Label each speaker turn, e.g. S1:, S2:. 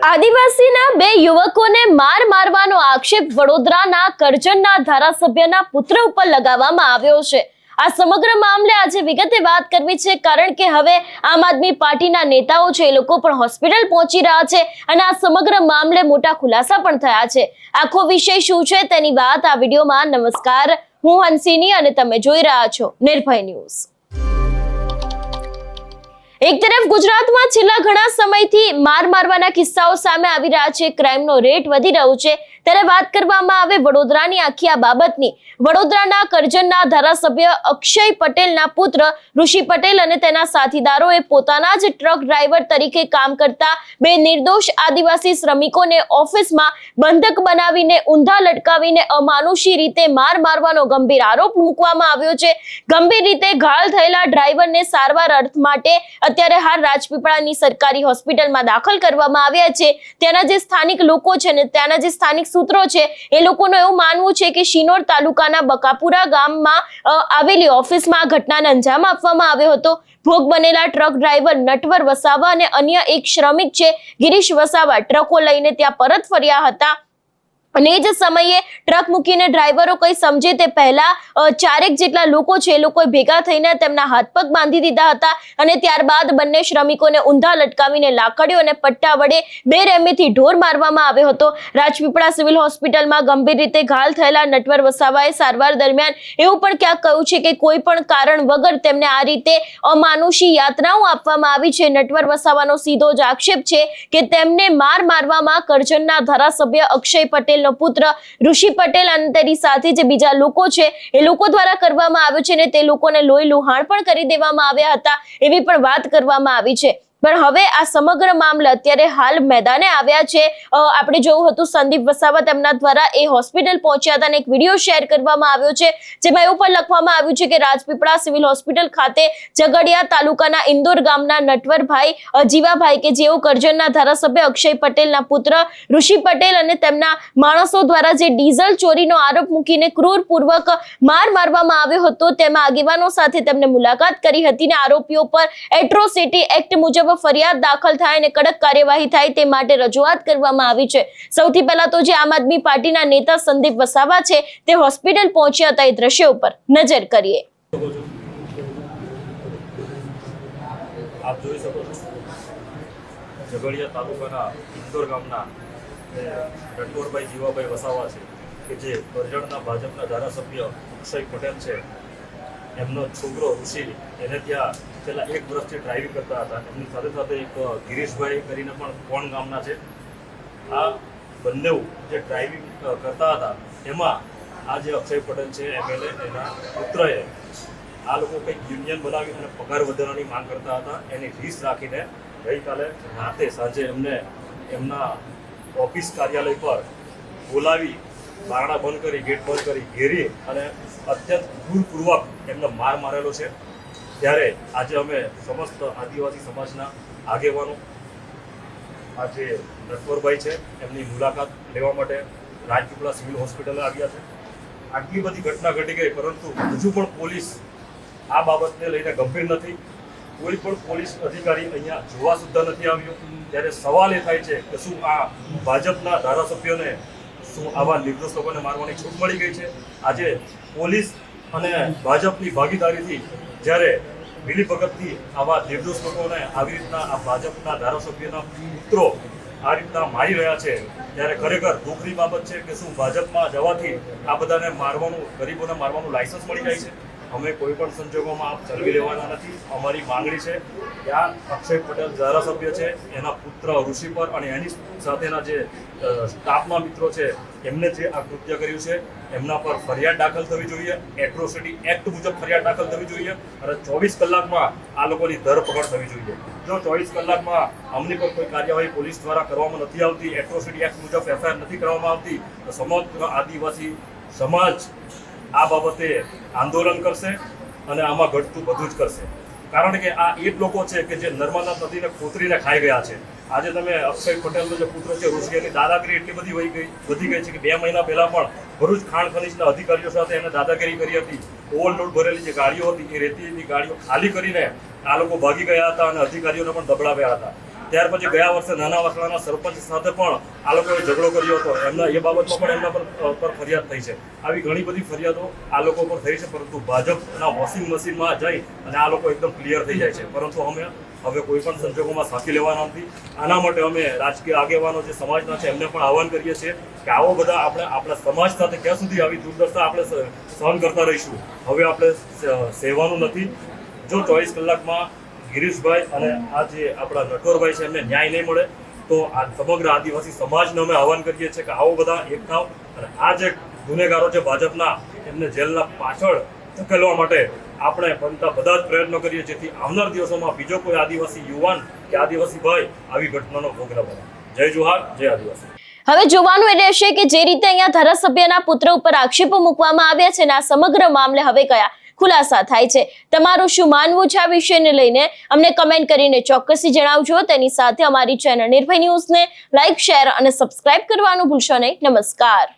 S1: આદિવાસીના બે યુવકોને મારવાનો આક્ષેપ વડોદરાના કરજણના ધારાસભ્યના પુત્ર ઉપર લગાવવામાં આવ્યો છે। આ સમગ્ર મામલે આજે વિગતે વાત કરવી છે, કારણ કે હવે આમ આદમી પાર્ટીના નેતાઓ છે એ લોકો પણ હોસ્પિટલ પહોંચી રહ્યા છે અને આ સમગ્ર મામલે મોટા ખુલાસા પણ થયા છે। આખો વિષય શું છે તેની વાત આ વિડીયોમાં। નમસ્કાર, હું હંસિની અને તમે જોઈ રહ્યા છો નિર્ભય ન્યૂઝ। એક તરફ ગુજરાતમાં છેલ્લા ઘણા સમયથી મારવાના કિસ્સાઓ સામે આવી રહ્યા છે, ક્રાઇમનો રેટ વધી રહ્યો છે, ત્યારે વાત કરવામાં આવે વડોદરાની આખી આ બાબતની। વડોદરાના કરજણના ધારાસભ્ય અક્ષય પટેલના પુત્ર ઋષિ પટેલ અને તેના સાથીદારોએ પોતાના જ ટ્રક ડ્રાઈવર તરીકે કામ કરતા બે નિર્દોષ આદિવાસી શ્રમિકોને ઓફિસમાં બંધક બનાવીને ઊંધા લટકાવીને અમાનુષી રીતે મારવાનો ગંભીર આરોપ મૂકવામાં આવ્યો છે। ગંભીર રીતે ઘાયલ થયેલા ડ્રાઈવરને સારવાર અર્થ માટે અત્યારે હાલ રાજપીપળાની સરકારી હોસ્પિટલમાં દાખલ કરવામાં આવ્યા છે। ત્યાંના જે સ્થાનિક લોકો છે ને ત્યાંના જે સ્થાનિક સૂત્રો છે એ લોકોનું એવું માનવું છે કે શિનોર તાલુકાના બકાપુરા ગામમાં આવેલી ઓફિસમાં આ ઘટનાને અંજામ આપવામાં આવ્યો હતો। ભોગ બનેલા ટ્રક ડ્રાઈવર નટવર વસાવા અને અન્ય એક શ્રમિક છે ગિરીશ વસાવા ટ્રકો લઈને ત્યાં પરત ફર્યા હતા અને એ જ સમયે ટ્રક મૂકીને ડ્રાઈવરો કઈ સમજે તે પહેલા ચારેક જેટલા લોકો છે એ લોકોએ ભેગા થઈને તેમના હાથ પગ બાંધી દીધા હતા અને ત્યારબાદ બંને શ્રમિકોને ઊંધા લટકાવીને લાકડીઓ અને પટ્ટા વડે બેરહેમીથી ઢોર મારવામાં આવ્યો હતો। રાજપીપળા સિવિલ હોસ્પિટલમાં ગંભીર રીતે ઘાયલ થયેલા નટવર વસાવાએ સારવાર દરમિયાન એવું પણ ક્યાંક કહ્યું છે કે કોઈ પણ કારણ વગર તેમને આ રીતે અમાનુષી યાતનાઓ આપવામાં આવી છે। નટવર વસાવાનો સીધો જ આક્ષેપ છે કે તેમને મારવામાં કરજણના ધારાસભ્ય અક્ષય પટેલ પુત્ર ઋષિ પટેલ અને તેની સાથે જે બીજા લોકો છે એ લોકો દ્વારા કરવામાં આવ્યું છે ને તે લોકોને લોહી લુહાણ પણ કરી દેવામાં આવ્યા હતા એવી પણ વાત કરવામાં આવી છે। પણ હવે આ સમગ્ર મામલે અત્યારે હાલ મેદાને આવ્યા છે। આપણે જોયું હતું સંદીપ વસાવા તેમના દ્વારા એ હોસ્પિટલ પહોંચ્યા હતા અને એક વિડીયો શેર કરવામાં આવ્યો છે જેમાં એવું પણ લખવામાં આવ્યું છે કે રાજપીપળા સિવિલ હોસ્પિટલ ખાતે ઝઘડિયા તાલુકાના ઇન્દોર ગામના નટવરભાઈ જીવાભાઈ કે જેઓ કરજણના ધારાસભ્ય અક્ષય પટેલના પુત્ર ઋષિ પટેલ અને તેમના માણસો દ્વારા જે ડીઝલ ચોરીનો આરોપ મૂકીને ક્રૂરપૂર્વક મારવામાં આવ્યો હતો તેમાં આગેવાનો સાથે તેમને મુલાકાત કરી હતી અને આરોપીઓ પર એટ્રોસિટી એક્ટ મુજબ ફરિયાદ દાખલ થાય અને કડક કાર્યવાહી થાય તે માટે રજૂઆત કરવામાં આવી છે। સૌથી પહેલા તો જે આમ આદમી પાર્ટીના નેતા સંદીપ વસાવા છે તે હોસ્પિટલ પહોંચ્યા હતા એ દ્રશ્યો ઉપર નજર કરીએ।
S2: આપ જોઈ શકો છો ઝઘડિયા તાલુકાના ઇન્દોર ગામના રણછોડભાઈ જીવાભાઈ વસાવા છે કે જે કરજણના ભાજપના ધારાસભ્ય અક્ષય પટેલ છે, એમનો છોકરો ઋષિ એને ત્યાં છેલ્લા 1 વર્ષથી ડ્રાઇવિંગ કરતા હતા। એમની સાથે સાથે એક ગિરીશભાઈ કરીને પણ કોણ ગામના છે। આ બંને જે ડ્રાઇવિંગ કરતા હતા એમાં આ જે અક્ષય પટેલ છે એમએલએ એના પુત્રએ આ લોકો કંઈક યુનિયન બનાવી અને પગાર વધારવાની માંગ કરતા હતા। એની રીસ રાખીને ગઈકાલે રાતે સાંજે એમને એમના ઓફિસ કાર્યાલય પર બોલાવી બારણા બંધ કરી ગેટ બંધ કરી ઘેરી અને અત્યંત ક્રૂરપૂર્વક એમને મારેલો છે। ત્યારે આજે અમે સમસ્ત આદિવાસી સમાજના આગેવાનો આ જે નટવરભાઈ છે એમની મુલાકાત લેવા માટે રાજપીપળા સિવિલ હોસ્પિટલે આવ્યા છે। આટલી બધી ઘટના ઘટી ગઈ પરંતુ હજુ પણ પોલીસ આ બાબતને લઈને ગંભીર નથી। કોઈ પણ પોલીસ અધિકારી અહીંયા જોવા સુદ્ધા નથી આવ્યો। ત્યારે સવાલ એ થાય છે કે શું આ ભાજપના ધારાસભ્યોને શું આવા નિર્દોષ લોકોને મારવાની છૂટ મળી ગઈ છે? આજે પોલીસ અને ભાજપની ભાગીદારીથી જ્યારે મિલીભગતથી આવા નિર્દોષ લોકોને આવી રીતના આ ભાજપના ધારાસભ્યના પુત્રો આ રીતના મારી રહ્યા છે ત્યારે ખરેખર દુઃખની બાબત છે કે શું ભાજપમાં જવાથી આ બધાને મારવાનું, ગરીબોને મારવાનું લાયસન્સ મળી જાય છે? અમે કોઈ પણ સંજોગોમાં આપ ચલવી લેવાના નથી। અમારી માંગણી છે કે આ અક્ષય પટેલ ધારાસભ્ય છે એના પુત્ર ઋષિ પર અને એની સાથેના જે સ્ટાફના મિત્રો છે એમને જે આ કૃત્ય કર્યું છે એમના પર ફરિયાદ દાખલ થવી જોઈએ। એટ્રોસિટી એક્ટ મુજબ ફરિયાદ દાખલ થવી જોઈએ અને 24 કલાકમાં આ લોકોની ધરપકડ થવી જોઈએ। જો 24 કલાકમાં અમની પર કોઈ કાર્યવાહી પોલીસ દ્વારા કરવામાં નથી આવતી, એટ્રોસિટી એક્ટ મુજબ એફઆઈઆર નથી કરવામાં આવતી તો સમગ્ર આદિવાસી સમાજ આ બાબતે આંદોલન કરશે અને આમાં ઘટતું બધું જ કરશે। કારણ કે આ એ જ લોકો છે કે જે નર્મદા નદીને ખોતરીને ખાઈ ગયા છે। આજે તમે અક્ષય પટેલનો જે પુત્ર છે ઋષિ, એની દાદાગીરી એટલી બધી વધી ગઈ છે કે 2 મહિના પહેલા પણ ભરૂચ ખાણ ખનીજના અધિકારીઓ સાથે એને દાદાગીરી કરી હતી। ઓવરલોડ ભરેલી જે ગાડીઓ હતી એ રેતીની ગાડીઓ ખાલી કરીને આ લોકો ભાગી ગયા હતા અને અધિકારીઓને પણ દબડાવ્યા હતા। ત્યાર પછી ગયા વર્ષે નાના વાસણાના સરપંચ સાથે પણ આ લોકોએ ઝઘડો કર્યો હતો, એમના એ બાબતમાં પણ એમના પર ફરિયાદ થઈ છે. આવી ઘણી બધી ફરિયાદો આ લોકો પર થઈ છે, પરંતુ ભાજપના વોશિંગ મશીનમાં જઈ અને આ લોકો એકદમ ક્લિયર થઈ જાય છે. પરંતુ અમે હવે કોઈ પણ સંજોગોમાં સાથી લેવાના નથી. આના માટે અમે રાજકીય આગેવાનો જે સમાજના છે એમને પણ આહવાન કરીએ છીએ કે આવો બધા આપણે આપણા સમાજ સાથે ક્યાં સુધી આવી દુર્દશા આપણે સહન કરતા રહીશું. હવે આપણે સહેવાનું નથી. જો 24 કલાકમાં ગિરીશભાઈ અને આ જે આપણા નટવરભાઈ છે એમને ન્યાય નહીં મળે તો આ સમગ્ર આદિવાસી સમાજને અમે આહવાન કરીએ છીએ કે આવો બધા એક થાવ અને આ જે ગુનેગારો છે ભાજપના એમને જેલના પાછળ ધકેલવા માટે આપણે બનતા બધા જ પ્રયત્નો કરીએ, જેથી આવનાર દિવસોમાં બીજો કોઈ આદિવાસી યુવાન કે આદિવાસી ભાઈ આવી ઘટનાનો ભોગ ન બને. જય જોહાર, જય આદિવાસી.
S1: હવે જોવાનું એ રહેશે કે જે રીતે અહીંયા ધારાસભ્યના પુત્ર ઉપર આક્ષેપો મૂકવામાં આવ્યા છે ને આ સમગ્ર મામલે હવે કયા ખુલાસા થાય છે. તમારું શું માનવું છે આ વિષયને લઈને અમને કમેન્ટ કરીને ચોક્કસથી જણાવજો. તેની સાથે અમારી ચેનલ નિર્ભય ન્યૂઝને લાઇક, શેર અને સબસ્ક્રાઇબ કરવાનું ભૂલશો નહીં. નમસ્કાર.